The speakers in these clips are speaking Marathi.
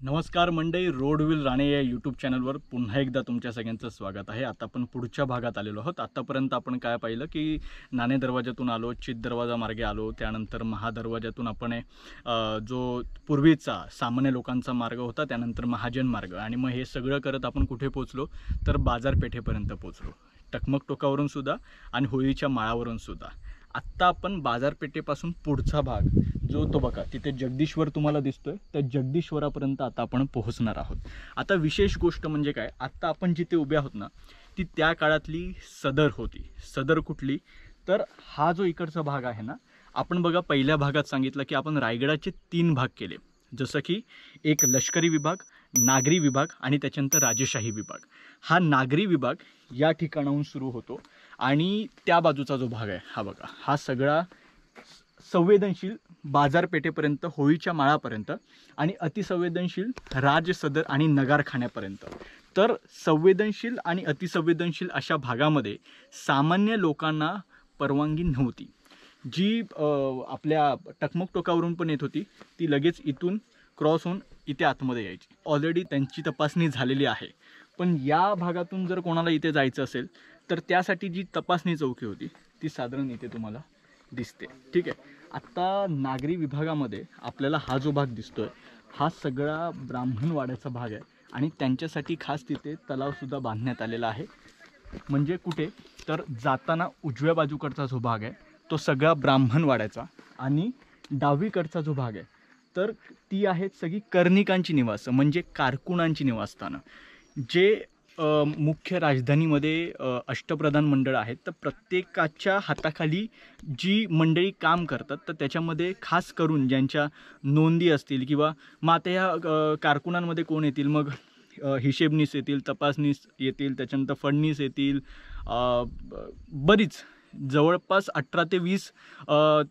नमस्कार मंडळी, रोड विल राणे या यूट्यूब चॅनलवर पुन्हा एकदा तुमच्या सगळ्यांचं स्वागत आहे। आता आपण पुढच्या भागात आलेलो आहोत। आतापर्यंत आपण काय पाहिलं की नाणे दरवाजातून आलो, चित दरवाजा मार्गे आलो, त्यानंतर महादरवाजातून आपण जो पूर्वीचा सामान्य लोकांचा मार्ग होता त्यानंतर महाजन मार्ग, आणि मग हे सगळं करत आपण कुठे पोहोचलो तर बाजारपेठेपर्यंत पोहोचलो, टकमक टोकावरून सुद्धा आणि होळीच्या माळावरून सुद्धा। आत्ता आपण बाजारपेठेपासून पुढचा भाग जो तो बघा, तिथे जगदीश्वर तुम्हाला दिसतोय, त्या जगदीश्वरापर्यंत आता आपण पोहोचणार आहोत। आता विशेष गोष्ट म्हणजे काय, आत्ता आपण जिथे उभे आहोत ना ती त्या काळातली सदर होती। सदर कुठली तर हा जो इकडचा भाग आहे ना, आपण बघा पहिल्या भागात सांगितलं की आपण रायगडाचे 3 भाग केले, जसं की एक लष्करी विभाग, नागरी विभाग आणि त्याच्यानंतर राजेशाही विभाग। हा नागरी विभाग या ठिकाणाहून सुरू होतो आणि त्या बाजूचा जो भाग आहे हा बघा, हा सगळा संवेदनशील बाजारपेठेपर्यंत, होळीच्या माळापर्यंत आणि अतिसंवेदनशील राजसदर आणि नगारखान्यापर्यंत। तर संवेदनशील आणि अतिसंवेदनशील अशा भागामध्ये सामान्य लोकांना परवानगी नव्हती। जी आपल्या टकमक टोकावरून पण येत होती ती लगेच इथून क्रॉस होऊन इथे आतमध्ये यायची। ऑलरेडी त्यांची तपासणी झालेली आहे, पण या भागातून जर कोणाला इथे जायचं असेल तर त्यासाठी जी तपासणी चौकी होती ती साधारण इथे तुम्हाला दिसते, ठीक आहे। आत्ता नागरी विभागामध्ये आपल्याला हा जो भाग दिसतोय हा सगळा ब्राह्मणवाड्याचा भाग आहे आणि त्यांच्यासाठी खास तिथे तलावसुद्धा बांधण्यात आलेला आहे। म्हणजे कुठे तर जाताना उजव्या बाजूकडचा जो भाग आहे तो सगळा ब्राह्मणवाड्याचा, आणि डावीकडचा जो भाग आहे तर ती आहेत सगळी कर्णिकांची निवासं, म्हणजे कारकुनांची निवासस्थानं। जे मुख्य राजधानीमध्ये अष्टप्रधान मंडळ आहेत, तर प्रत्येकाच्या हाताखाली जी मंडळी काम करतात तर त्याच्यामध्ये खास करून ज्यांच्या नोंदी असतील किंवा मग आता या कारकुनांमध्ये कोण येतील, मग हिशेबनीस येतील, तपासनीस येतील, त्याच्यानंतर फडणीस येतील, बरीच जवळपास 18 ते 20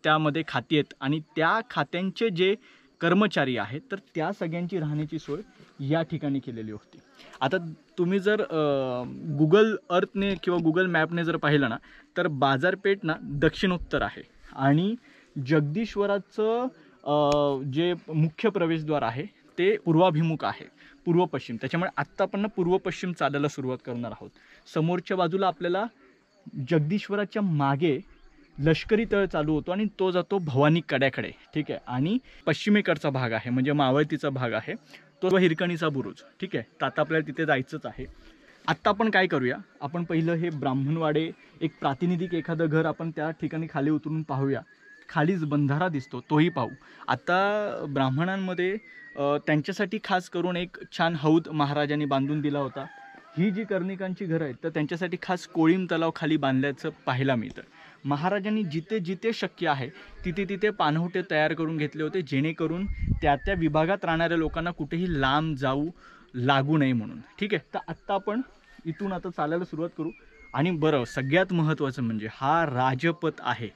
त्यामध्ये खाती आहेत आणि त्या खात्यांचे जे कर्मचारी आहेत तर त्या सगळ्यांची राहण्याची सोय या ठिकाणी केलेली होती। आता तुम्ही जर गुगल अर्थने किंवा गुगल मॅपने जर पाहिलं ना तर बाजारपेठ ना दक्षिणोत्तर आहे आणि जगदीश्वराचं जे मुख्य प्रवेशद्वार आहे ते पूर्वाभिमुख आहे, पूर्व पश्चिम। त्याच्यामुळे आत्ता आपण पूर्व पश्चिम चालायला सुरुवात करणार आहोत। समोरच्या बाजूला आपल्याला जगदीश्वराच्या मागे लष्करी तळ चालू होतो आणि तो जातो भवानी कड्याकडे, ठीक आहे। आणि पश्चिमेकडचा भाग आहे म्हणजे मावळतीचा भाग आहे तो हिरकणीचा बुरुज, ठीक आहे। तर आता आपल्याला तिथे जायचंच आहे। आत्ता आपण काय करूया, आपण पहिलं हे ब्राह्मणवाडे एक प्रातिनिधिक एखादं घर आपण त्या ठिकाणी खाली उतरून पाहूया। खालीच बंधारा दिसतो तोही पाहू। आता ब्राह्मणांमध्ये त्यांच्यासाठी खास करून एक छान हौद महाराजांनी बांधून दिला होता। ही जी कर्णिकांची घरं आहेत तर त्यांच्यासाठी खास कोळीम तलाव खाली बांधल्याचं पाहायला मिळतं। महाराजांनी जिथे जिथे शक्य आहे तिथे तिथे पाणवठे तयार करून घेतले होते, जेणेकरून त्या त्या विभागात राहणाऱ्या लोकांना कुठेही लांब जाऊ लागू नये म्हणून, ठीक आहे। तर आत्ता आपण इथून आता चालायला सुरुवात करू। आणि बरं, सगळ्यात महत्त्वाचं म्हणजे हा राजपथ आहे,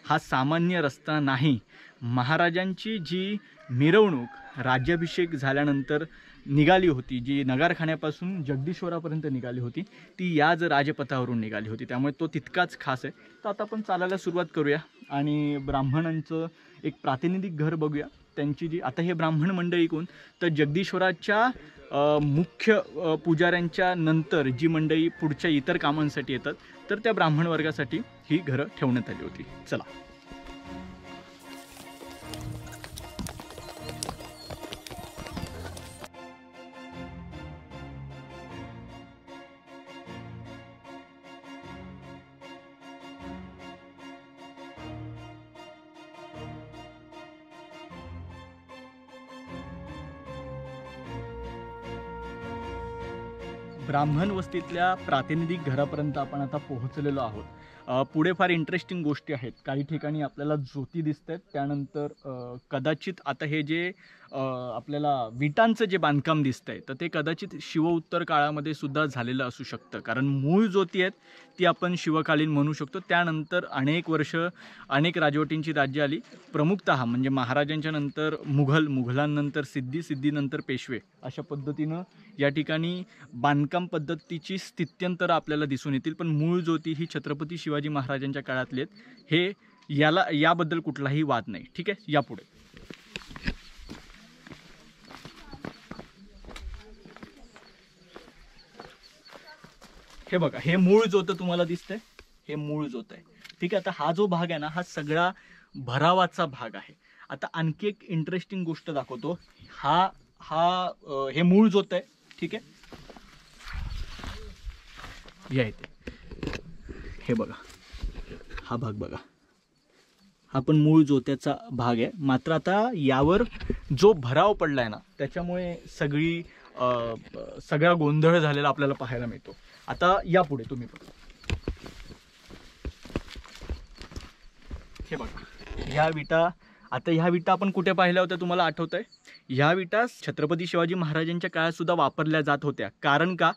हा सामान्य रस्ता नाही। महाराजांची जी मिरवणूक राज्याभिषेक झाल्यानंतर निघाली होती, जी नगारखान्यापासून जगदीश्वरापर्यंत निघाली होती, ती याच राजपथावरून निघाली होती, त्यामुळे तो तितकाच खास आहे। तर आता आपण चालायला सुरुवात करूया आणि ब्राह्मणांचं एक प्रातिनिधिक घर बघूया। त्यांची जी आता हे ब्राह्मण मंडळी कोण तर जगदीश्वराच्या मुख्य पुजाऱ्यांच्या नंतर जी मंडळी पुढच्या इतर कामांसाठी येतात तर त्या ब्राह्मण वर्गासाठी ही घरं ठेवण्यात आली होती। चला, ब्राह्मण वस्तीतल्या प्रातिनिधिक घरापर्यंत आपण आता पोहोचलेलो आहोत। पुढे फार इंटरेस्टिंग गोष्टी आहेत। काही ठिकाणी आपल्याला ज्योती दिसत आहेत, त्यानंतर कदाचित आता हे जे आपल्याला विटांचं जे बांधकाम दिसतंय तर ते कदाचित शिवोत्तर काळामध्ये सुद्धा झालेलं असू शकतं, कारण मूळ ज्योती आहेत ती आपण शिवकालीन म्हणू शकतो। त्यानंतर अनेक वर्ष अनेक राजवटींची राज्य आली, प्रमुखतः म्हणजे महाराजांच्या नंतर मुघलांनंतर सिद्धीनंतर पेशवे, अशा पद्धतीनं या ठिकाणी बांधकाम पद्धतीची स्थित्यंतर आपल्याला दिसून येतील। पण मूळ ज्योती ही छत्रपती शिवाजी महाराजांच्या काळातले आहेत, हे याबद्दल कुठलाही वाद नाही, ठीक आहे। यापुढे हे बघा, हे मूळ जोतं तुम्हाला दिसतंय, हे मूळ जोत आहे. ठीक आहे. आता हा जो भाग आहे ना, हा सगळा भरावाचा भाग आहे. आता आणखी एक इंटरेस्टिंग गोष्ट दाखवतो. हा हा हे मूळ जोत आहे. ठीक आहे. या इथे हे बघा, हा भाग बघा, हा पण मूळ जोत्याचा भाग आहे. मात्र आता यावर जो भराव पडलाय ना, त्याच्यामुळे सगळा गोंधळ झालेला आपल्याला पाहायला मिळतो. आता यापुढे तुम्ही बघा, हे बघा, ह्या विटा. आता ह्या विटा आपण कुठे पाहिल्या होत्या तुम्हाला आठवतंय? ह्या विटा छत्रपती शिवाजी महाराजांच्या काळात सुद्धा वापरल्या जात होत्या. कारण का,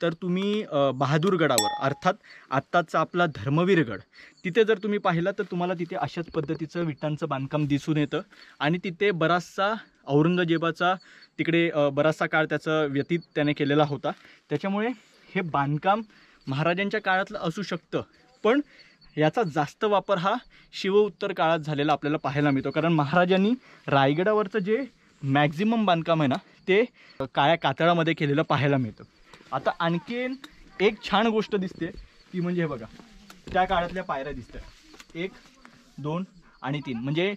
तर तुम्ही बहादूरगडावर, अर्थात आत्ताचा आपला धर्मवीरगड, तिथे जर तुम्ही पाहिला तर तुम्हाला तिथे अशाच पद्धतीचं विटांचं बांधकाम दिसून येतं. आणि तिथे बराचसा औरंगजेबाचा तिकडे बराचसा काळ त्याचा व्यतीत त्याने केलेला होता. त्याच्यामुळे हे बांधकाम महाराजांच्या काळातलं असू शकतं, पण याचा जास्त वापर हा शिवउत्तर काळात झालेला आपल्याला पाहायला मिळतो. कारण महाराजांनी रायगडावरचं जे मॅक्झिमम बांधकाम आहे ना, ते काळ्या कातळामध्ये केलेलं पाहायला मिळतं. आता आणखीन एक छान गोष्ट दिसते ती म्हणजे हे बघा, त्या काळातल्या पायऱ्या दिसतंय, 1, 2 आणि 3. म्हणजे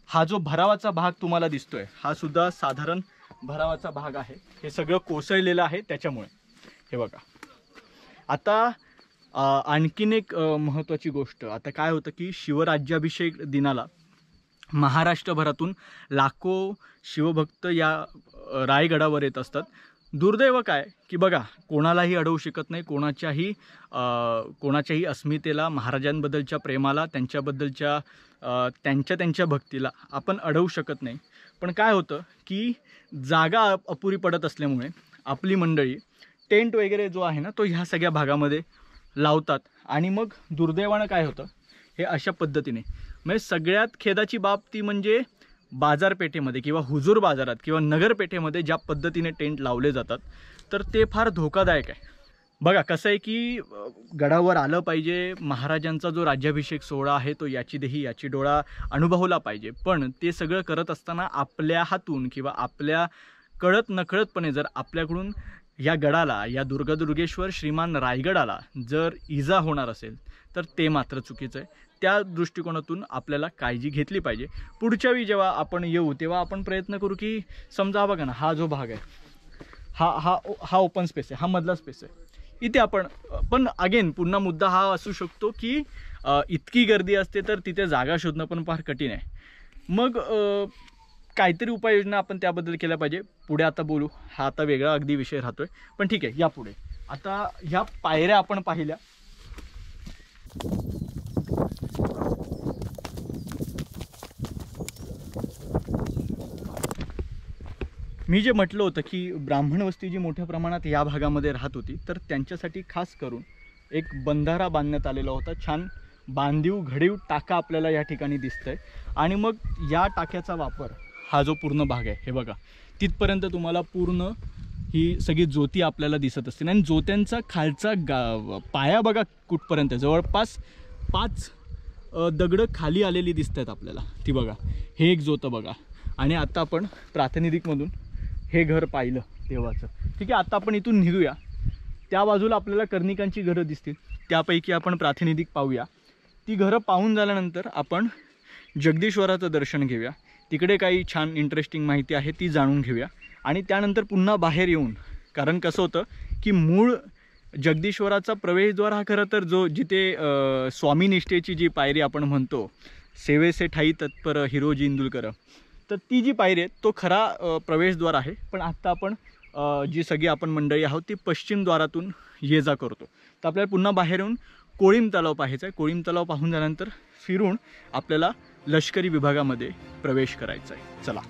हा जो भरावाचा भाग तुम्हाला दिसतोय, हा सुद्धा साधारण भरावाचा भाग आहे. हे सगळं कोसळलेलं आहे त्याच्यामुळे. हे बघा. आता आणखीन एक महत्त्वाची गोष्ट, आता काय होतं की शिवराज्याभिषेक दिनाला महाराष्ट्रभरातून लाखो शिवभक्त या रायगडावर येत असतात. दुर्दैव काय की बघा, कोणालाही अडवू शकत नाही, कोणाच्याही अस्मितेला, महाराजांबद्दलच्या प्रेमाला, त्यांच्याबद्दलच्या त्यांच्या भक्तीला आपण अडवू शकत नाही. पण काय होतं की जागा अपुरी पडत असल्यामुळे आपली मंडळी टेंट वगैरे जो आहे ना, तो ह्या सगळ्या भागामध्ये लावतात. आणि मग दुर्दैवानं काय होतं, हे अशा पद्धतीने, म्हणजे सगळ्यात खेदाची बाब ती म्हणजे बाजारपेठेमध्ये किंवा हुजूर बाजारात किंवा नगरपेठेमध्ये ज्या पद्धतीने टेंट लावले जातात, तर ते फार धोकादायक आहे. बघा कसं आहे की गडावर आलं पाहिजे, महाराजांचा जो राज्याभिषेक सोहळा आहे तो याची देही याची डोळा अनुभवला पाहिजे. पण ते सगळं करत असताना आपल्या हातून किंवा आपल्या कळत नकळतपणे जर आपल्याकडून या गडाला, या दुर्गेश्वर श्रीमान रायगडाला जर इजा होणार असेल तर ते मात्र चुकीचं आहे. त्या दृष्टिकोनातून आपल्याला काळजी घेतली पाहिजे. पुढच्या वेळी जेव्हा आपण येऊ तेव्हा आपण प्रयत्न करू की समजा बघा ना, हा जो भाग आहे, हा ओपन स्पेस आहे, हा मधला स्पेस आहे, इथे आपण, पण अगेन पुन्हा मुद्दा हा असू शकतो की इतकी गर्दी असते तर तिथे जागा शोधणं पण फार कठीण आहे. मग काहीतरी उपाययोजना आपण त्याबद्दल केल्या पाहिजे. पुढे आता बोलू, हा आता वेगळा अगदी विषय राहतोय, पण ठीक आहे. यापुढे आता ह्या पायऱ्या आपण पाहिल्या. मी जे म्हटलं होतं की ब्राह्मण वस्ती जी मोठ्या प्रमाणात या भागामध्ये राहत होती, तर त्यांच्यासाठी खास करून एक बंधारा बांधण्यात आलेला होता. छान बांधीव घडीव टाका आपल्याला या ठिकाणी दिसतंय. आणि मग या टाक्याचा वापर, हा जो पूर्ण भाग आहे, हे बघा, तिथपर्यंत तुम्हाला पूर्ण ही सगळी ज्योती आपल्याला दिसत असते. आणि ज्योत्यांचा खालचा पाया बघा कुठपर्यंत, जवळपास 5 दगडं खाली आलेली दिसत आहेत आपल्याला. ती बघा, हे एक ज्योत बघा. आणि आता आपण प्रातिनिधिकमधून हे घर पाहिलं देवाचं. ठीक आहे. आता आपण इथून निघूया. त्या बाजूला आपल्याला कर्णिकांची घरं दिसतील, त्यापैकी आपण प्रातिनिधिक पाहूया. ती घरं पाहून झाल्यानंतर आपण जगदीश्वराचं दर्शन घेऊया. तिकडे काही छान इंटरेस्टिंग माहिती आहे ती जाणून घेऊया. आणि त्यानंतर पुन्हा बाहेर येऊन, कारण कसं होतं की मूळ जगदीश्वराचा प्रवेशद्वार हा खरं तर जिथे स्वामीनिष्ठेची जी पायरी आपण म्हणतो, सेवेसे ठाई तत्पर हिरोजी इंदुलकर, तर ती जी पायरी आहे तो खरा प्रवेशद्वार आहे. पण आत्ता आपण जी सगळी आपण मंडळी आहोत ती पश्चिम द्वारातून ये जा करतो. तर आपल्याला पुन्हा बाहेर येऊन कोळीम तलाव पाहायचा आहे. कोळीम तलाव पाहून झाल्यानंतर फिरून आपल्याला लष्करी विभागामध्ये प्रवेश करायचा आहे. चला.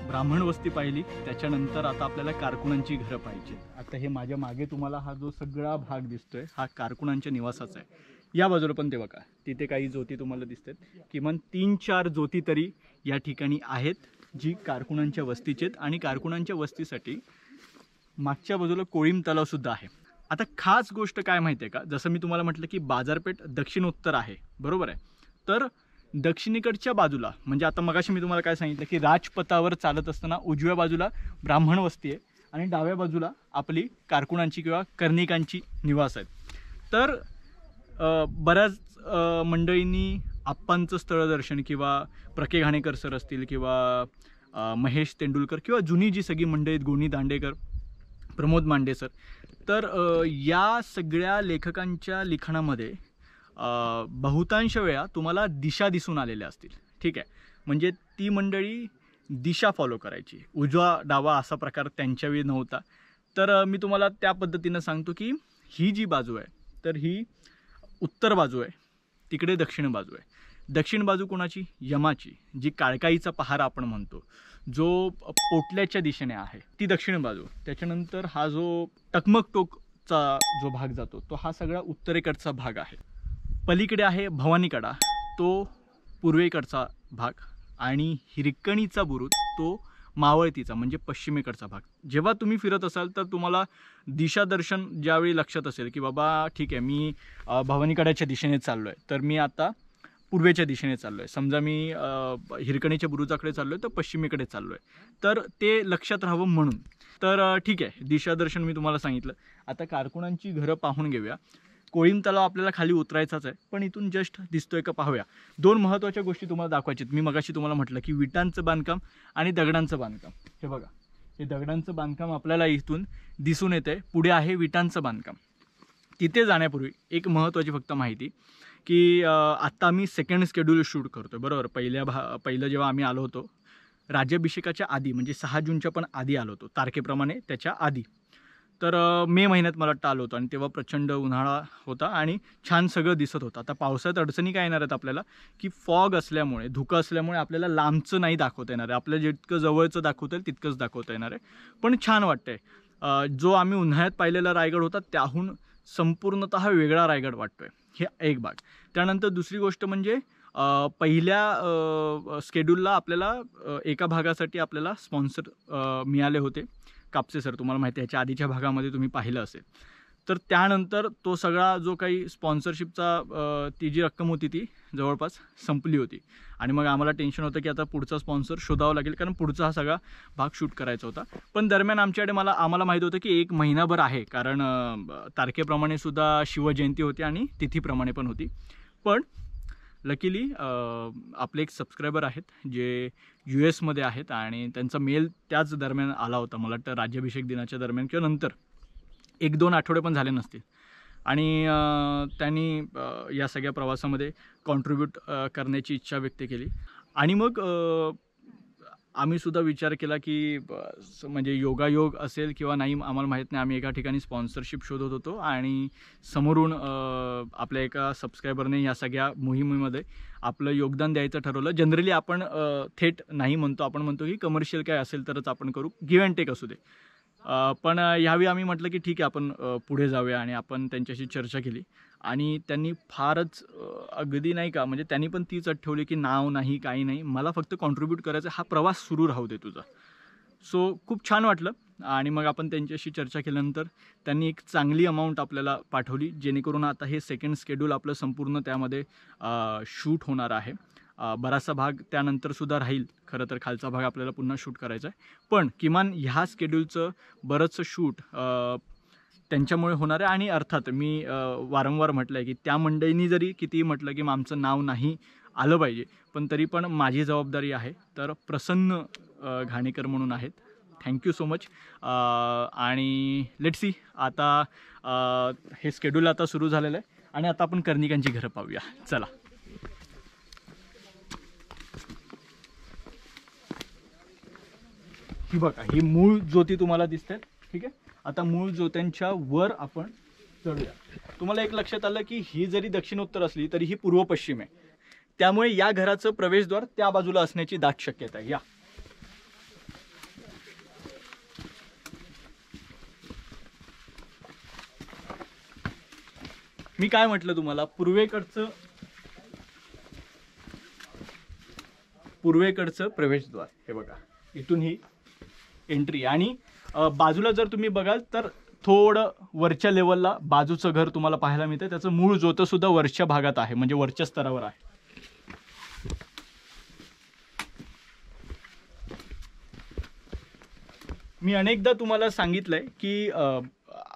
ब्राह्मण वस्ती पाहिली, त्याच्यानंतर आता आपल्याला कारकुनांची घरं पाहिजे. आता हे माझ्या मागे तुम्हाला हा जो सगळा भाग दिसतोय हा कारकुनांच्या निवासाचा आहे. या बाजूला पण ते बघा, तिथे काही ज्योती तुम्हाला दिसतात. किमान 3-4 ज्योती तरी या ठिकाणी आहेत, जी कारकुनांच्या वस्तीचे आहेत. आणि कारकुनांच्या वस्तीसाठी मागच्या बाजूला कोळीम तलावसुद्धा आहे. आता खास गोष्ट काय माहिती आहे का, जसं मी तुम्हाला म्हटलं की बाजारपेठ दक्षिणोत्तर आहे, बरोबर आहे. तर दक्षिणेकडच्या बाजूला म्हणजे आता मगाशी मी तुम्हाला काय सांगितलं की राजपथावर चालत असताना उजव्या बाजूला ब्राह्मण वस्ती आहे आणि डाव्या बाजूला आपली कारकुनांची किंवा कर्णिकांची निवास आहेत. तर बऱ्याच मंडळींनी आप्पांचं स्थळदर्शन किंवा प्रके घाणेकर सर असतील किंवा महेश तेंडुलकर किंवा जुनी जी सगळी मंडळी आहेत, गोनी दांडेकर, प्रमोद मांडे सर, तर या सगळ्या लेखकांच्या लिखाणामध्ये बहुतांश वेळा तुम्हाला दिशा दिसून आलेल्या असतील. ठीक आहे, म्हणजे ती मंडळी दिशा फॉलो करायची, उजवा डावा असा प्रकार त्यांच्या वेळी नव्हता. तर मी तुम्हाला त्या पद्धतीनं सांगतो की ही जी बाजू आहे तर ही उत्तर बाजू आहे, तिकडे दक्षिण बाजू आहे. दक्षिण बाजू कोणाची? यमाची, जी काळकाईचा पहारा आपण म्हणतो, जो पोटल्याच्या दिशेने आहे, ती दक्षिण बाजू. त्याच्यानंतर हा जो टकमकटोकचा जो भाग जातो तो हा सगळा उत्तरेकडचा भाग आहे. पलीकडे आहे भवानीकडा, तो पूर्वेकडचा भाग. आणि हिरकणीचा बुरुज तो मावळतीचा म्हणजे पश्चिमेकडचा भाग. जेव्हा तुम्ही फिरत असाल तर तुम्हाला दिशादर्शन ज्यावेळी लक्षात असेल की बाबा ठीक आहे, मी भवानीकडाच्या दिशेने चाललो आहे, तर मी आता पूर्वेच्या दिशेने चाललो आहे. समजा मी हिरकणीच्या बुरुजाकडे चाललो आहे तर पश्चिमेकडे चाललो आहे, तर ते लक्षात राहावं म्हणून. तर ठीक आहे, दिशादर्शन मी तुम्हाला सांगितलं. आता कारकुनांची घरं पाहून घेऊया. कोळीम तलाव आपल्याला खाली उतरायचाच आहे, पण इथून जस्ट दिसतोय का पाहूया. 2 महत्त्वाच्या गोष्टी तुम्हाला दाखवायच्यात. मी मगाशी तुम्हाला म्हटलं की विटांचं बांधकाम आणि दगडांचं बांधकाम. हे बघा, हे दगडांचं बांधकाम आपल्याला इथून दिसून येतंय. पुढे आहे विटांचं बांधकाम. तिथे जाण्यापूर्वी एक महत्त्वाची फक्त माहिती की आत्ता आम्ही सेकंड शेड्यूल शूट करतोय, बरोबर. पहिलं जेव्हा आम्ही आलो होतो राज्याभिषेकाच्या आधी, म्हणजे 6 जूनच्या पण आधी आलो होतो, तारखेप्रमाणे त्याच्या आधी. तर मे महिन्यात मला वाटतं आलो होतो आणि तेव्हा प्रचंड उन्हाळा होता आणि छान सगळं दिसत होतं. आता पावसाळ्यात अडचणी काय येणार आहेत आपल्याला की फॉग असल्यामुळे, धुकं असल्यामुळे आपल्याला लांबचं नाही दाखवता येणार आहे. आपल्याला जितकं जवळचं दाखवता येईल तितकंच दाखवता येणार आहे, पण छान वाटतंय. जो आम्ही उन्हाळ्यात पाहिलेला रायगड होता त्याहून संपूर्णतः वेगळा रायगड वाटतोय. हे एक भाग. त्यानंतर दुसरी गोष्ट म्हणजे पहिल्या स्केड्यूलला आपल्याला एका भागासाठी आपल्याला स्पॉन्सर मिळाले होते, कापसे सर. तुम्हाला माहिती आहे, ह्याच्या आधीच्या भागामध्ये तुम्ही पाहिलं असेल. तर त्यानंतर तो सगळा जो काही स्पॉन्सरशिपचा ती जी रक्कम होती ती जवळपास संपली होती आणि मग आम्हाला टेन्शन होतं की आता पुढचा स्पॉन्सर शोधावा लागेल, कारण पुढचा हा सगळा भाग शूट करायचा होता. पण दरम्यान आमच्याकडे आम्हाला माहीत होतं की 1 महिनाभर आहे, कारण तारखेप्रमाणे सुद्धा शिवजयंती होती आणि तिथीप्रमाणे पण होती. पण लकीली आपले एक सबस्क्रायबर आहेत जे US मध्ये आहेत आणि त्यांचा मेल त्याच दरम्यान आला होता. मला वाटतं राज्याभिषेक दिनाच्या दरम्यान किंवा नंतर 1-2 आठवडे पण झाले नसतील. आणि त्यांनी या सगळ्या प्रवासामध्ये कॉन्ट्रीब्यूट करण्याची इच्छा व्यक्त केली. आणि मग आम्ही सुद्धा विचार केला की म्हणजे योगायोग असेल किंवा नाही आम्हाला माहीत नाही, आम्ही एका ठिकाणी स्पॉन्सरशिप शोधत होतो आणि समोरून आपल्या एका सबस्क्रायबरने या सगळ्या मोहिमेमध्ये आपलं योगदान द्यायचं ठरवलं. जनरली आपण थेट नाही म्हणतो, आपण म्हणतो की कमर्शियल काय असेल तरच आपण करू, गिव्ह अँड टेक असू दे. पण यावेळी आम्ही म्हटलं की ठीक आहे, आपण पुढे जाऊया आणि आपण त्यांच्याशी चर्चा केली आणि त्यांनी फारच अगदी नाही का, म्हणजे त्यांनी पण तीच अट ठेवली की नाव नाही, काही नाही, मला फक्त कॉन्ट्रीब्यूट करायचं, हा प्रवास सुरू राहू दे तुझा. सो खूप छान वाटलं. आणि मग आपण त्यांच्याशी चर्चा केल्यानंतर त्यांनी एक चांगली अमाऊंट आपल्याला पाठवली, जेणेकरून आता हे सेकंड शेड्यूल आपलं संपूर्ण त्यामध्ये शूट होणार आहे. बराचसा भाग त्यानंतरसुद्धा राहील. खरं तर खालचा भाग आपल्याला पुन्हा शूट करायचा आहे, पण किमान ह्या शेड्यूलचं बरंचसं शूट त्यांच्यामुळे होणार आहे. आणि अर्थात मी वारंवार म्हटलं आहे की त्या मंडळींनी जरी कितीही म्हटलं की आमचं नाव नाही आलं पाहिजे, पण तरी पण माझी जबाबदारी आहे. तर प्रसन्न घाणेकर म्हणून आहेत, थँक्यू सो मच. आणि लेट्स सी, आता हे शेड्यूल आता सुरू झालेलं आहे आणि आता आपण कर्णिकांची घरं पाहूया. चला. ही बघा, ही मूळ ज्योती तुम्हाला दिसते. ठीक आहे, आता मूळ ज्योत्यांच्या वर आपण चढूया. तुम्हाला एक लक्षात आलं की ही जरी दक्षिणोत्तर असली तरी ही पूर्व पश्चिम आहे, त्यामुळे या घराचं प्रवेशद्वार त्या बाजूला असण्याची दाट शक्यता आहे. या मी काय म्हटलं तुम्हाला, पूर्वेकडचं प्रवेशद्वार हे बघा, इथून ही एंट्री. आणि बाजूला जर तुम्ही बघाल तर थोडं वरच्या लेवलला बाजूचं घर तुम्हाला पाहायला मिळतं. त्याचं मूळ जोतं सुद्धा वरच्या भागात आहे, म्हणजे वरच्या स्तरावर आहे. मी अनेकदा तुम्हाला सांगितलंय की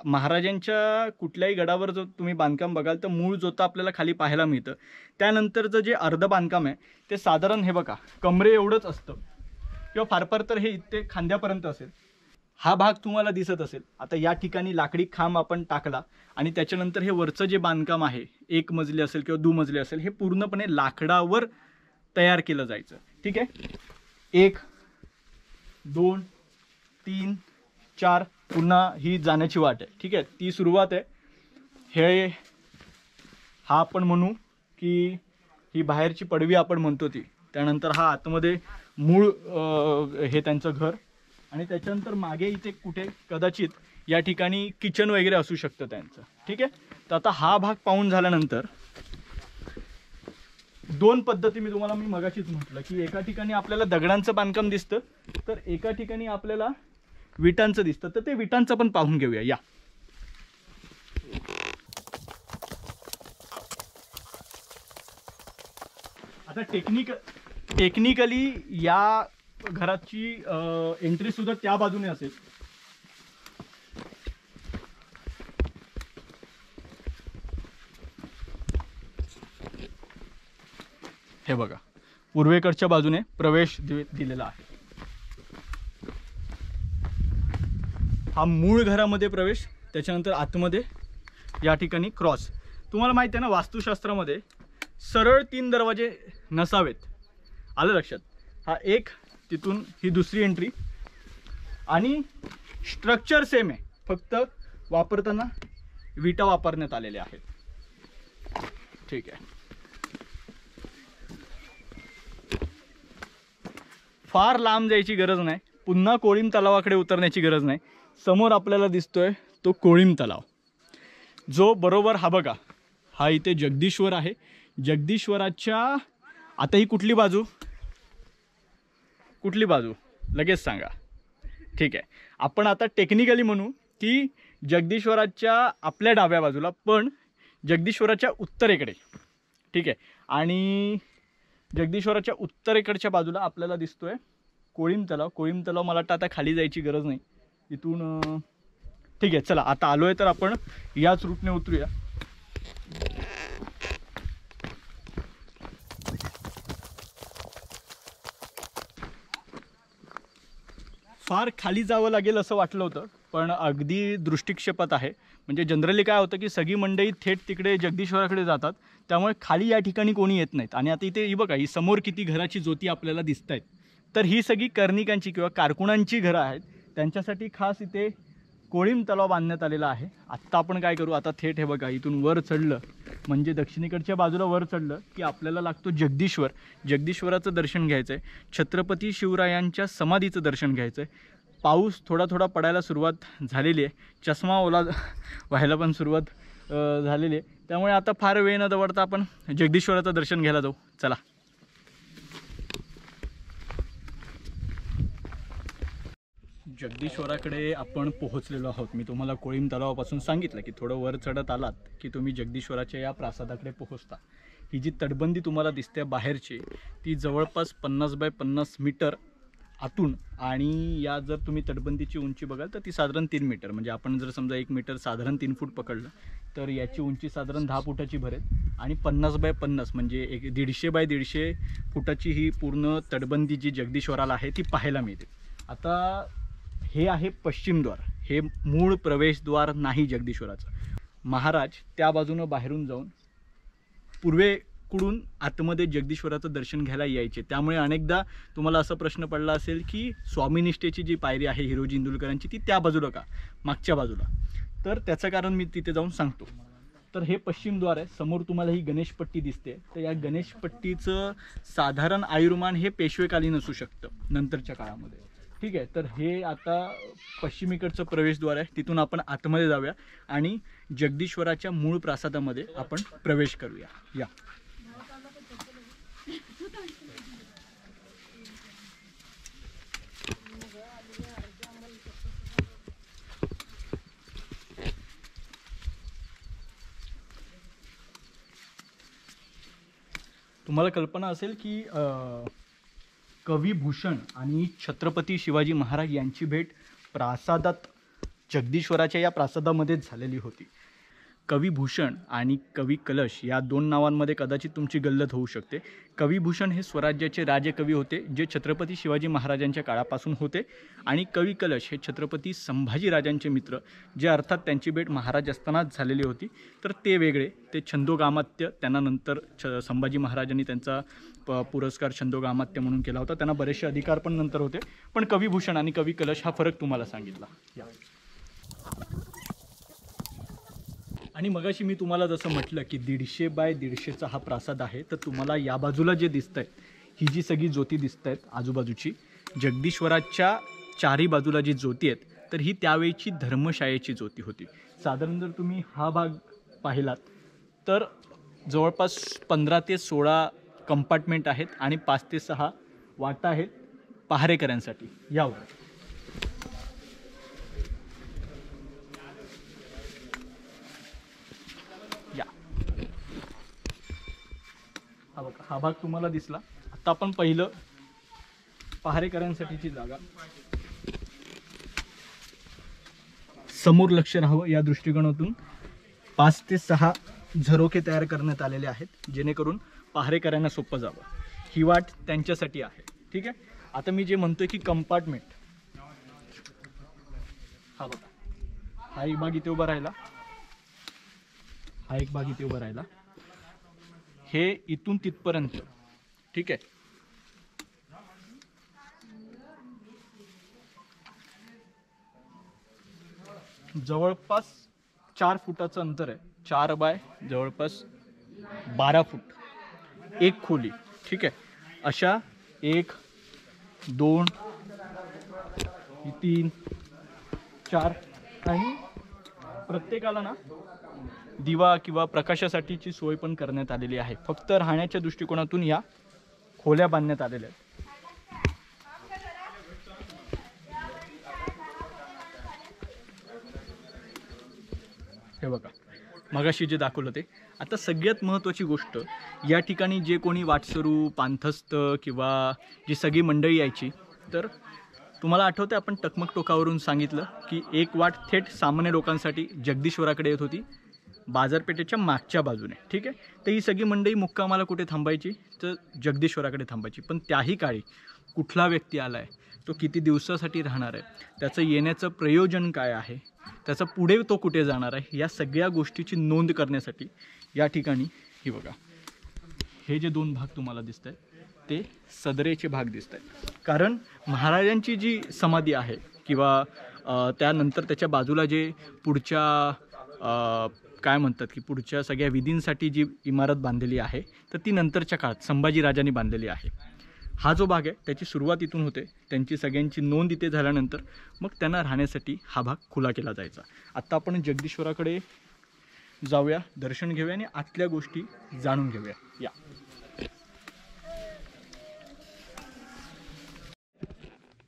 महाराजांच्या कुठल्याही गडावर जर तुम्ही बांधकाम बघाल तर मूळ जोतं आपल्याला खाली पाहायला मिळतं. त्यानंतरचं जे अर्ध बांधकाम आहे ते साधारण हे बघा कमरे एवढंच असतं, किंवा फार फार तर हे इथे खांद्यापर्यंत असेल. हा भाग तुम्हाला दिसत असेल. आता या ठिकाणी लाकडी खांब आपण टाकला आणि त्याच्यानंतर हे वरचं जे बांधकाम आहे, एक मजली असेल किंवा दुमजली असेल, हे पूर्णपणे लाकडावर तयार केलं जायचं. ठीक आहे. 1 2 3 4 पुन्हा ही जाण्याची वाट आहे. ठीक आहे, ती सुरुवात आहे. हा आपण म्हणू की ही बाहेरची पडवी आपण म्हणतो ती. त्यानंतर हा आतमध्ये मूळ हे त्यांचं घर, आणि त्याच्यानंतर मागे इथे कुठे कदाचित या ठिकाणी किचन वगैरे असू शकतं त्यांचं. ठीक आहे. तर आता हा भाग पाहून झाल्यानंतर 2 पद्धती मी तुम्हाला मगाशीच म्हटलं की एका ठिकाणी आपल्याला दगडांचं बांधकाम दिसतं, तर एका ठिकाणी आपल्याला विटांचं दिसतं. तर ते विटांचं पण पाहून घेऊया या. आता टेक्निकली या घराची एंट्री सुद्धा त्या बाजूने असेल. हे बघा, पूर्वेकडच्या बाजूने प्रवेश दिलेला आहे. हा मूळ घरामध्ये प्रवेश, त्याच्यानंतर आतमध्ये या ठिकाणी क्रॉस. तुम्हाला माहिती आहे ना, वास्तुशास्त्रामध्ये सरळ 3 दरवाजे नसावेत. आलं लक्षात. हा एक, तिथून ही दुसरी एंट्री, आणि स्ट्रक्चर सेम आहे, फक्त वापरताना विटा वापरण्यात आलेल्या आहेत. ठीक आहे. फार लांब जायची गरज नाही, पुन्हा कोळीम तलावाकडे उतरण्याची गरज नाही. समोर आपल्याला दिसतोय तो कोळीम तलाव, जो बरोबर हा बघा, हा इथे जगदीश्वर आहे. जगदीश्वराच्या आता ही कुठली बाजू लगेच सांगा. ठीक आहे. आपण आता टेक्निकली म्हणू की जगदीश्वराच्या आपल्या डाव्या बाजूला, पण जगदीश्वराच्या उत्तरेकडे. ठीक आहे. आणि जगदीश्वराच्या उत्तरेकडच्या बाजूला आपल्याला दिसतोय कोळीम तलाव. कोळीम तलाव मला वाटतं आता खाली जायची गरज नाही इथून. ठीक आहे, चला आता आलोय तर आपण याच रूटने उतरूया. फार खाली जावं लागेल असं वाटलं होतं, पण अगदी दृष्टिक्षेपात आहे. म्हणजे जनरली काय होतं की सगळी मंडळी थेट तिकडे जगदीश्वराकडे जातात, त्यामुळे खाली या ठिकाणी कोणी येत नाहीत. आणि आता इथे ही बघा, ही समोर किती घराची ज्योती आपल्याला दिसत आहेत. तर ही सगळी कर्णिकांची किंवा कारकुणांची घरं आहेत. त्यांच्यासाठी खास इथे कोळीम तलाव बांधण्यात आलेला आहे. आत्ता आपण काय करू, आता थेट हे बघा इथून वर चढलं, म्हणजे दक्षिणेकडच्या बाजूला वर चढलं की आपल्याला लागतो जगदीश्वर. जगदीश्वराचं दर्शन घ्यायचं आहे. छत्रपती शिवरायांच्या समाधीचं दर्शन घ्यायचं आहे. पाऊस थोडा थोडा पडायला सुरुवात झालेली आहे. चष्मा ओला व्हायला पण सुरुवात झालेली आहे. त्यामुळे आता फार वेळ न दवडता आपण जगदीश्वराचं दर्शन घ्यायला जाऊ. चला. जगदीश्वराकडे आपण पोहोचलेलो आहोत. मी तुम्हाला कोळीम तलावापासून सांगितलं की थोडं वर चढत आलात की तुम्ही जगदीश्वराच्या या प्रासादाकडे पोहोचता. ही जी तटबंदी तुम्हाला दिसते बाहेरची, ती जवळपास 50 बाय 50 मीटर आतून, आणि या जर तुम्ही तटबंदीची उंची बघाल तर ती साधारण 3 मीटर. म्हणजे आपण जर समजा 1 मीटर साधारण 3 फूट पकडलं तर याची उंची साधारण 10 फुटाची भरेल. आणि 50 बाय 50 म्हणजे 150 बाय 150 फुटाची ही पूर्ण तटबंदी जी जगदीश्वराला आहे ती पाहायला मिळते. आता हे आहे पश्चिम द्वार. हे मूळ प्रवेशद्वार नाही जगदीश्वराचं. महाराज त्या बाजूनं बाहेरून जाऊन पूर्वेकडून आतमध्ये जगदीश्वराचं दर्शन घ्यायला यायचे. त्यामुळे अनेकदा तुम्हाला असा प्रश्न पडला असेल की स्वामीनिष्ठेची जी पायरी आहे हिरोजी इंदुलकरांची, ती त्या बाजूला का, मागच्या बाजूला? तर त्याचं कारण मी तिथे जाऊन सांगतो. तर हे पश्चिम द्वार आहे. समोर तुम्हाला ही गणेशपट्टी दिसते. तर या गणेशपट्टीचं साधारण आयुर्मान हे पेशवेकालीन असू शकतं नंतरच्या काळामध्ये. ठीक आहे, तर हे आता पश्चिमेकडचं प्रवेशद्वार आहे, तिथून आपण आतमध्ये जाऊया आणि जगदीश्वराच्या मूळ प्रासादामध्ये आपण प्रवेश करूया. या. तुम्हाला कल्पना असेल की कवी भूषण आणि छत्रपती शिवाजी महाराज यांची भेट प्रासादात जगदीश्वराच्या या प्रासादामध्येच झालेली होती. कवी भूषण आणि कवी कलश या दोन नावांमध्ये कदाचित तुमची गल्लत होऊ शकते. कवी भूषण हे स्वराज्याचे राजकवी होते जे छत्रपती शिवाजी महाराजांच्या काळापासून होते आणि कवी कलश हे छत्रपती संभाजीराजांचे मित्र जे अर्थात त्यांची भेट महाराज असतानाच झालेली होती. तर ते वेगळे, ते छंदोगामात्य, त्यांना नंतर संभाजी महाराजांनी त्यांचा पुरस्कार छंदोगामात्य म्हणून केला होता. त्यांना बरेचसे अधिकार पण नंतर होते. पण कवी भूषण आणि कवी कलश हा फरक तुम्हाला सांगितला. आणि मगाशी मी तुम्हाला जसं म्हटलं की 150 बाय 150चा हा प्रासाद आहे. तर तुम्हाला या बाजूला जे दिसत आहे, ही जी सगळी ज्योती दिसत आहेत आजूबाजूची, जगदीश्वराच्या चारी बाजूला जी ज्योती आहेत, तर ही त्यावेळीची धर्मशाळेची ज्योती होती. साधारण जर तुम्ही हा भाग पाहिलात तर जवळपास 15 ते 16 कंपार्टमेंट आहेत आणि 5 ते 6 वाटा आहेत पहारेकऱ्यांसाठी. यावर हा भाग तुम्हाला दिसला. आता आपण पहिलं पहारेकऱ्यांसाठीची जागा, समोर लक्ष राहावं या दृष्टिकोनातून 5 ते 6 झरोके तयार करण्यात आलेले आहेत जेणेकरून पहारेकऱ्यांना सोपं जावं. ही वाट त्यांच्यासाठी आहे. ठीक आहे. आता मी जे म्हणतोय की कंपार्टमेंट, हा बघा, हा एक भाग इथे उभा राहिला, हा एक भाग इथे उभा राहिला, हे इथून तिथपर्यंत. ठीक आहे. जवळपास 4 फुटाचं अंतर आहे. 4 बाय जवळपास 12 फूट एक खोली. ठीक आहे. अशा 1 2 3 4 आणि प्रत्येकाला ना दिवा किंवा प्रकाशासाठीची सोय पण करण्यात आलेली आहे. फक्त राहण्याच्या दृष्टिकोनातून या खोल्या बांधण्यात आलेल्या आहेत. हे बघा, मगाशी जे दाखवलं ते. आता सगळ्यात महत्त्वाची गोष्ट, या ठिकाणी जे कोणी वाटसरू, पांथस्थ किंवा जी सगळी मंडळी यायची, तर तुम्हाला आठवतं आपण टकमक टोकावरून सांगितलं की एक वाट थेट सामान्य लोकांसाठी जगदीश्वराकडे येत होती, बाजारपेठेच्या मागच्या बाजूने. ठीक आहे. तर ही सगळी मंडळी मुक्कामाला कुठे थांबायची, तर जगदीश्वराकडे थांबायची. पण त्याही काळी कुठला व्यक्ती आला आहे, तो किती दिवसासाठी राहणार आहे, त्याचं येण्याचं प्रयोजन काय आहे, त्याचा पुढे तो कुठे जाणार आहे, या सगळ्या गोष्टीची नोंद करण्यासाठी या ठिकाणी ही बघा, हे जे 2 भाग तुम्हाला दिसत आहेत ते सदरेचे भाग दिसत आहेत. कारण महाराजांची जी समाधी आहे किंवा त्यानंतर त्याच्या बाजूला जे पुढच्या काय म्हणतात की पुढच्या सगळ्या विधींसाठी जी इमारत बांधलेली आहे, तर ती नंतरच्या काळात संभाजीराजांनी बांधलेली आहे. हा जो भाग आहे त्याची सुरुवात इथून होते. त्यांची सगळ्यांची नोंद इथे झाल्यानंतर मग त्यांना राहण्यासाठी हा भाग खुला केला जायचा. आत्ता आपण जगदीश्वराकडे जाऊया, दर्शन घेऊया आणि आतल्या गोष्टी जाणून घेऊया. या.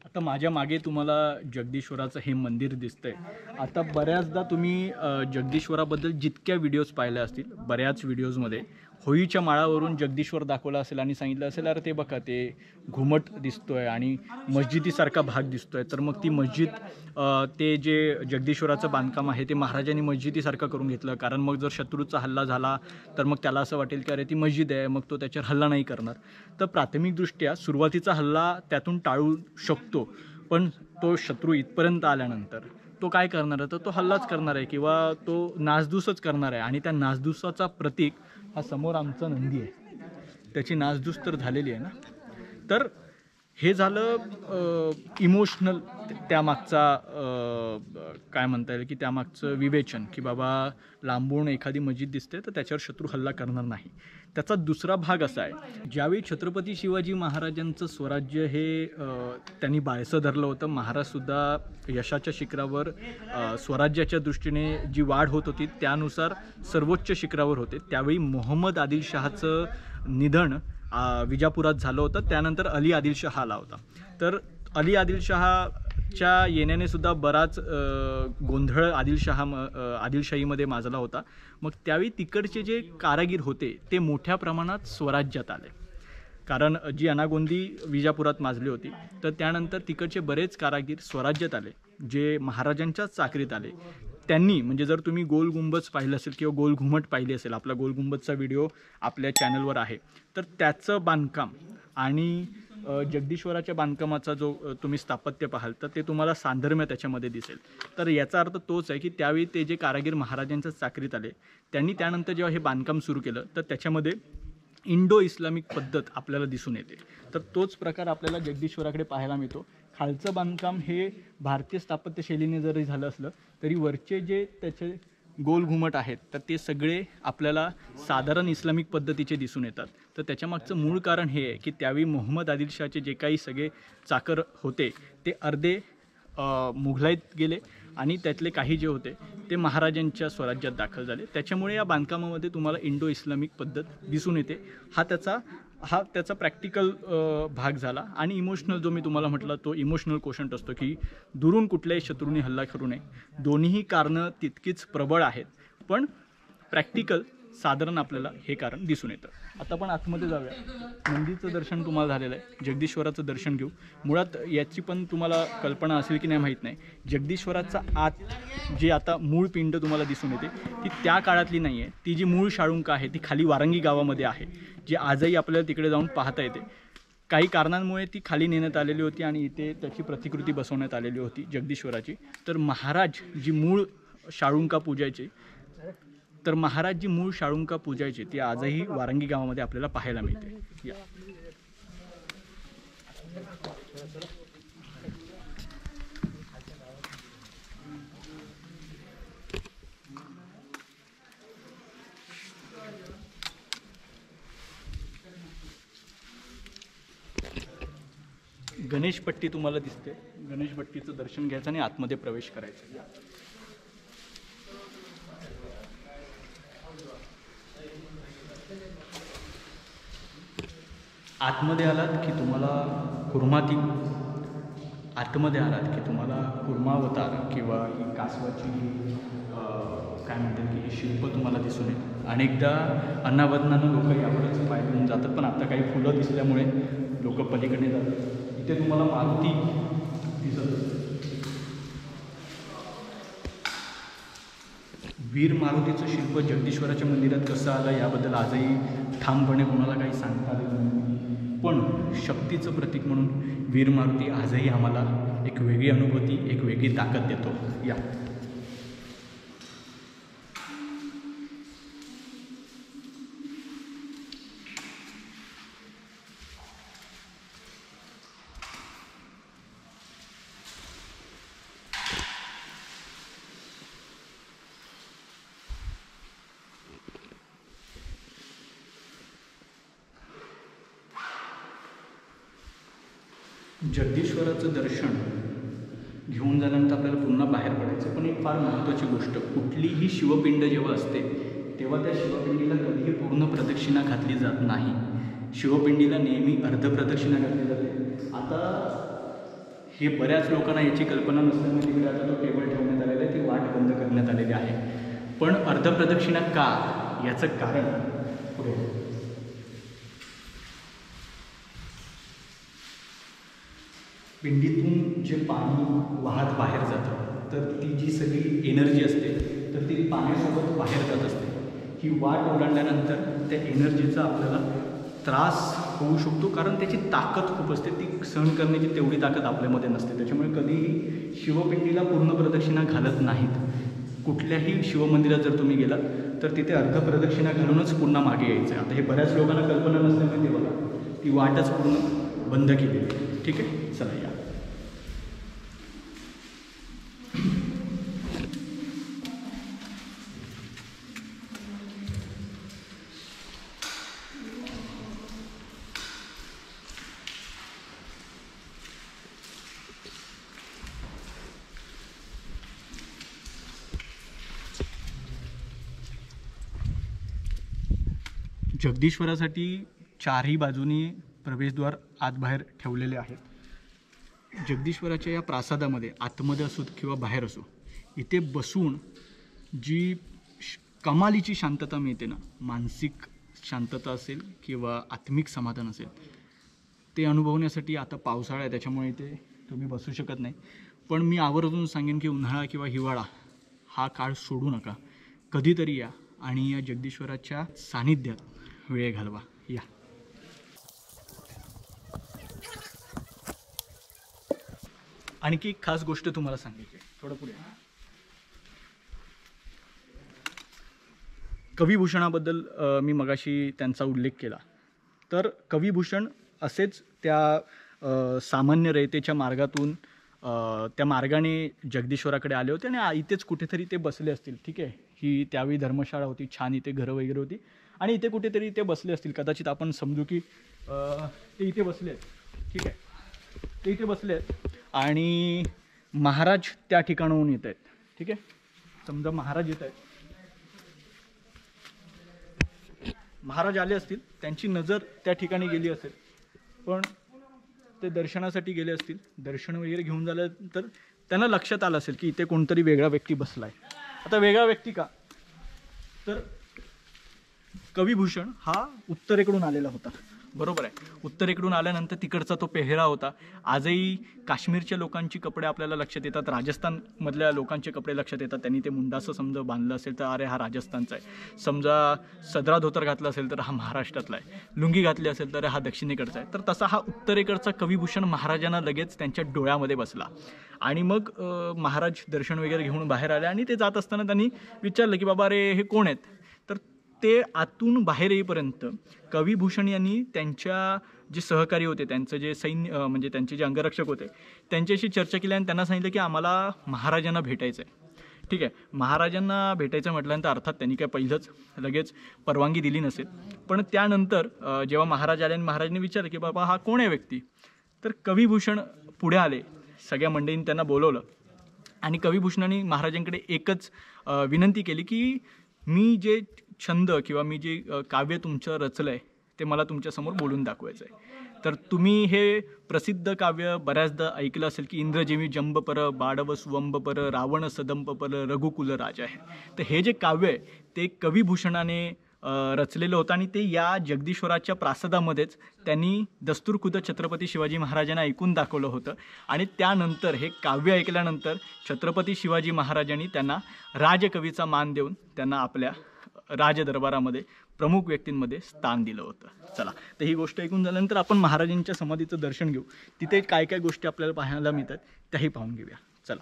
आता माझ्या मागे तुम्हाला जगदीश्वराचं हे मंदिर दिसतंय. आता बऱ्याचदा तुम्ही जगदीश्वराबद्दल जितक्या व्हिडिओज पाहिल्या असतील, बऱ्याच व्हिडिओजमध्ये होळीच्या माळावरून जगदीश्वर दाखवला असेल आणि सांगितलं असेल अरे ते बघा ते घुमट दिसतोय आणि मस्जिदीसारखा भाग दिसतोय. तर मग ती मस्जिद, ते जे जगदीश्वराचं बांधकाम आहे ते महाराजांनी मस्जिदीसारखं करून घेतलं. कारण मग जर शत्रूचा हल्ला झाला तर मग त्याला असं वाटेल की अरे ती मस्जिद आहे, मग तो त्याच्यावर हल्ला नाही करणार. तर प्राथमिकदृष्ट्या सुरुवातीचा हल्ला त्यातून टाळू शकतो, पण तो शत्रू इथपर्यंत आल्यानंतर तो काय करणार आहे, तर तो हल्लाच करणार आहे किंवा तो नासधूसच करणार आहे. आणि त्या नासधूसाचा प्रतीक हा समोर आमचा नंदी आहे, त्याची नासधूस तर झालेली आहे ना. तर हे झालं इमोशनल, त्यामागचा काय म्हणता येईल की त्यामागचं विवेचन की बाबा लांबून एखादी मस्जिद दिसते तर त्याच्यावर शत्रू हल्ला करणार नाही. त्याचा दुसरा भाग असा आहे, ज्यावेळी छत्रपती शिवाजी महाराजांचं स्वराज्य हे त्यांनी बाळसं धरलं होतं, महाराजसुद्धा यशाच्या शिखरावर स्वराज्याच्या दृष्टीने जी वाढ होत होती त्यानुसार सर्वोच्च शिखरावर होते, त्यावेळी मोहम्मद आदिलशहाचं निधन विजापुरात झालं होतं. त्यानंतर अली आदिलशहा आला होता. तर अली आदिलशहाच्या येण्याने सुद्धा बराच गोंधळ आदिलशाहीमध्ये माजला होता. मग त्यावेळी तिकडचे जे कारागीर होते ते मोठ्या प्रमाणात स्वराज्यात आले, कारण जी अनागोंदी विजापुरात माजली होती. तर त्यानंतर तिकडचे बरेच कारागीर स्वराज्यात आले, जे महाराजांच्याच चाकरीत आले. त्यांनी म्हणजे जर तुम्ही गोल गुंबज पाहिलं असेल किंवा गोल घुमट पाहिली असेल, आपला गोल गुंबजचा व्हिडिओ आपल्या चॅनलवर आहे, तर त्याचं बांधकाम आणि जगदीश्वराच्या बांधकामाचा जो तुम्ही स्थापत्य पाहाल तर ते तुम्हाला साधर्म्य त्याच्यामध्ये दिसेल. तर याचा अर्थ तोच आहे की त्यावेळी ते जे कारागीर महाराजांच्या चाकरीत आले त्यांनी त्यानंतर जेव्हा हे बांधकाम सुरू केलं तर त्याच्यामध्ये इंडो इस्लामिक पद्धत आपल्याला दिसून येते. तर तोच प्रकार आपल्याला जगदीश्वराकडे पाहायला मिळतो. खालचं बांधकाम हे भारतीय स्थापत्यशैलीने जरी झालं असलं तरी वरचे जे त्याचे गोल घुमट आहेत तर ते सगळे आपल्याला साधारण इस्लामिक पद्धतीचे दिसून येतात. तर त्याच्यामागचं मूळ कारण हे आहे की त्यावेळी मोहम्मद आदिलशहाचे जे काही सगळे चाकर होते ते अर्धे मुघलाईत गेले आणि त्यातले काही जे होते ते महाराजांच्या स्वराज्यात दाखल झाले. त्याच्यामुळे या बांधकामामध्ये तुम्हाला इंडो इस्लामिक पद्धत दिसून येते. हा त्याचा प्रॅक्टिकल भाग झाला. आणि इमोशनल जो मी तुम्हाला म्हटलं तो इमोशनल क्वोशंट असतो की दुरून कुठल्याही शत्रूंनी हल्ला करू नये. दोन्हीही कारणं तितकीच प्रबळ आहेत, पण प्रॅक्टिकल साधारण आपल्याला हे कारण दिसून येतं. आता आपण आतमध्ये जाऊया. नंदीचं दर्शन तुम्हाला झालेलं आहे, जगदीश्वराचं दर्शन घेऊ. मुळात याची पण तुम्हाला कल्पना असेल की नाही माहीत नाही, जगदीश्वराचा आत जे आता मूळ पिंड तुम्हाला दिसून येते ती त्या काळातली नाही आहे. ती जी मूळ शाळुंका आहे ती खाली वारंगी गावामध्ये आहे, जी आजही आपल्याला तिकडे जाऊन पाहता येते. काही कारणांमुळे ती खाली नेण्यात आलेली होती आणि इथे त्याची प्रतिकृती बसवण्यात आलेली होती जगदीश्वराची. तर महाराज जी मूळ शाळुंका पूजायची ती आजही वारंगी गावामध्ये आपल्याला पाहायला मिळते. गणेशपट्टी तुम्हाला दिसते. गणेशपट्टीचं दर्शन घ्यायचं आणि आतमध्ये प्रवेश करायचा. आतमध्ये आलात की तुम्हाला कुर्मावतार किंवा ही कासवाची काय म्हणतात की ही शिल्प तुम्हाला दिसून येईल. अनेकदा अन्नावदनानं लोक यावरच पाय घेऊन जातात, पण आता काही फुलं दिसल्यामुळे लोक पलीकडे जातात. इथे तुम्हाला मारुती दिसत. वीर मारुतीचं शिल्प जगदीश्वराच्या मंदिरात कसं आलं याबद्दल आजही ठामपणे कोणाला काही सांगता आलं नाही, पण शक्तीचं प्रतीक म्हणून वीर मारुती आजही आम्हाला एक वेगळी अनुभूती, एक वेगळी ताकद देतो. या जगदीश्वराचं दर्शन घेऊन झाल्यानंतर आपल्याला पुन्हा बाहेर पडायचं. पण एक फार महत्त्वाची गोष्ट, कुठलीही शिवपिंड जेव्हा असते तेव्हा त्या शिवपिंडीला कधीही पूर्ण प्रदक्षिणा घातली जात नाही. शिवपिंडीला नेहमी अर्धप्रदक्षिणा घातली जाते. आता हे बऱ्याच लोकांना याची कल्पना नसल्यामुळे तिकडे आता तो टेबल ठेवण्यात आलेला आहे, ती वाट बंद करण्यात आलेली आहे. पण अर्धप्रदक्षिणा का याचं कारण पुढे. पिंडीतून जे पाणी वाहत बाहेर जातं तर ती जी सगळी एनर्जी असते तर ती पाण्यासोबत बाहेर जात असते. ही वाट ओलांडल्यानंतर त्या एनर्जीचा आपल्याला त्रास होऊ शकतो, कारण त्याची ताकद खूप असते, ती सहन करण्याची तेवढी ताकद आपल्यामध्ये नसते. त्याच्यामुळे कधीही शिवपिंडीला पूर्ण प्रदक्षिणा घालत नाहीत. कुठल्याही शिवमंदिरात जर तुम्ही गेलात तर तिथे अर्धप्रदक्षिणा घालूनच पुन्हा मागे यायचं. आता हे बऱ्याच लोकांना कल्पना नसल्यामुळे ते बघा ती वाटच पूर्ण बंद केलेली. ठीक आहे, चला या. जगदीश्वरासाठी चारही बाजूनी प्रवेशद्वार आतबाहेर ठेवलेले आहेत. जगदीश्वराच्या या प्रासादामध्ये आतमध्ये असो किंवा बाहेर असो, इथे बसून जी कमालीची शांतता मिळते ना, मानसिक शांतता असेल किंवा आत्मिक समाधान असेल, ते अनुभवण्यासाठी आता पावसाळा आहे त्याच्यामुळे इथे तुम्ही बसू शकत नाही. पण मी आवर्जून सांगेन की उन्हाळा किंवा हिवाळा हा काळ सोडू नका, कधीतरी या आणि या जगदीश्वराच्या सानिध्यात वेळ घालवा. या. आणखी एक खास गोष्ट तुम्हाला सांगायची, थोडं पुढे. कविभूषणाबद्दल मी मगाशी त्यांचा उल्लेख केला, तर कविभूषण असेच त्या सामान्य रयतेच्या मार्गातून त्या मार्गाने जगदीश्वराकडे आले होते आणि इथेच कुठेतरी ते बसले असतील. ठीक आहे, ही त्यावेळी धर्मशाळा होती, छान इथे घरं वगैरे होती आणि इथे कुठेतरी ते बसले असतील. कदाचित आपण समजू की ते इथे बसले आहेत. ठीक आहे, ते इथे बसले आहेत आणि महाराज त्या ठिकाणाहून येत आहेत. ठीक आहे, समजा महाराज येत आहेत, महाराज आले असतील, त्यांची नजर त्या ठिकाणी गेली असेल, पण ते दर्शनासाठी गेले असतील. दर्शन वगैरे घेऊन झाल्यानंतर त्यांना लक्षात आलं असेल की इथे कोणतरी वेगळा व्यक्ती बसला आहे. आता वेगळा व्यक्ती का, तर कविभूषण हा उत्तरेकडून आलेला होता. बरोबर आहे, उत्तरेकडून आल्यानंतर तिकडचा तो पेहराव होता. आजही काश्मीरच्या लोकांची कपडे आपल्याला लक्षात येतात, राजस्थानमधल्या लोकांचे कपडे लक्षात येतात. त्यांनी ते मुंडासं समजा बांधलं असेल तर अरे हा राजस्थानचा आहे, समजा सदरा धोतर घातला असेल तर हा महाराष्ट्रातला आहे, लुंगी घातली असेल तर हा दक्षिणेकडचा आहे. तर तसा हा उत्तरेकडचा कविभूषण महाराजांना लगेच त्यांच्या डोळ्यामध्ये बसला आणि मग महाराज दर्शन वगैरे घेऊन बाहेर आले आणि ते जात असताना त्यांनी विचारलं की बाबा अरे हे कोण आहेत. तर ते आतून बाहेर येईपर्यंत कविभूषण यांनी त्यांच्या जे सहकारी होते, त्यांचं जे सैन्य म्हणजे त्यांचे जे अंगरक्षक होते, त्यांच्याशी चर्चा केली आणि त्यांना सांगितलं की आम्हाला महाराजांना भेटायचं आहे. ठीक आहे, महाराजांना भेटायचं म्हटल्यानंतर अर्थात त्यांनी काय पहिलंच लगेच परवानगी दिली नसेल, पण त्यानंतर जेव्हा महाराज आले आणि महाराजांनी विचारलं की बाबा हा कोण आहे व्यक्ती, तर कविभूषण पुढे आले. सगळ्या मंडळींनी त्यांना बोलवलं आणि कविभूषणाने महाराजांकडे एकच विनंती केली की मी जे छंद किंवा मी जे काव्य तुमचं रचलं आहे ते मला तुमच्यासमोर बोलून दाखवायचं आहे. तर तुम्ही हे प्रसिद्ध काव्य बऱ्याचदा ऐकलं असेल की इंद्रजेमी जंबपर बाडव सुवंबपर रावण सदंपपर रघुकुल राज आहे. तर हे जे काव्य आहे ते कविभूषणाने रचलेलं होतं आणि ते या जगदीश्वराच्या प्रासादामध्येच त्यांनी दस्तूरखुद्द छत्रपती शिवाजी महाराजांना ऐकून दाखवलं होतं. आणि त्यानंतर हे काव्य ऐकल्यानंतर छत्रपती शिवाजी महाराजांनी त्यांना राजकवीचा मान देऊन त्यांना आपल्या राजदरबारामध्ये प्रमुख व्यक्तींमध्ये स्थान दिलं होतं. चला, तर ही गोष्ट ऐकून झाल्यानंतर आपण महाराजांच्या समाधीचं दर्शन घेऊ. तिथे काय काय गोष्टी आपल्याला पाहायला मिळतात त्याही पाहून घेऊया. चला.